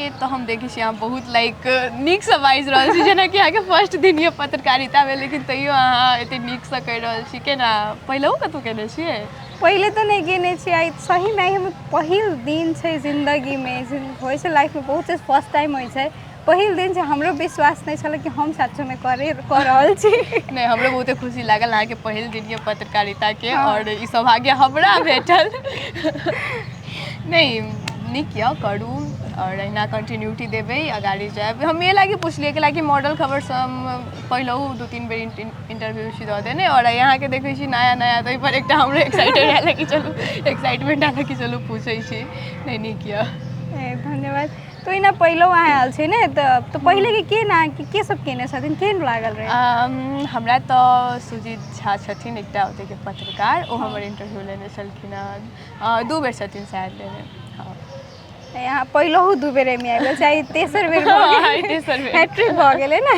के तो हम देखी छी अहाँ बहुत लाइक नीक से बाजि रहल छी, जेना कि अहाँके फर्स्ट दिन ये पत्रकारिता में, लेकिन तैयो अहाँ एते नीक से कहि रहल छी। केना पहिलहु कतौ केने छियै? पहले तो नहीं केने छियै, सही में हम पहिल दिन छै जिंदगी में, होइ छै लाइफ में बहुत चीज फर्स्ट टाइम होइ छै। पहिल दिन से हमरो विश्वास नहीं छल कि हम सच में कर रहल छी। नहीं, हमरो बहुते खुशी लागल अहाँके पहिल दिन के पत्रकारिता के, हाँ। और ई सौभाग्य हमरा भेटल। नहीं, नीक यऽ, करू और अहिना कंटिन्यूटी देबै, आगाड़ी जायब। हम ये लागी पुछलियै कि मॉडल खबर से हम पहिलहु 2-3 बेर इंटरव्यू छी दऽ देने, और यहाँ के देखै छी नया नया, तो पर एकटा हमरो एक्साइटेड आयल कि चलू, एक्साइटमेंट आयल कि चलू पूछै छी। नहीं, नीक यऽ। धन्यवाद। तो इना पहिलो अहाँ आयल छै ने, तो पहले के सब केने छथिन, केहन लागल रहे? हमरा तो सुजीत झा छथिन एकटा ओतै के पत्रकार, ओ हमर इंटरव्यू लेने छलखिन हँ। 2 बेर छथिन शायद लेने। हाँ, यहाँ पहिलहु 2 बेर में आयल, चाहे तेसर बेर भऽ गेल, तेसर बेर हैट्रिक भऽ गेलै ने।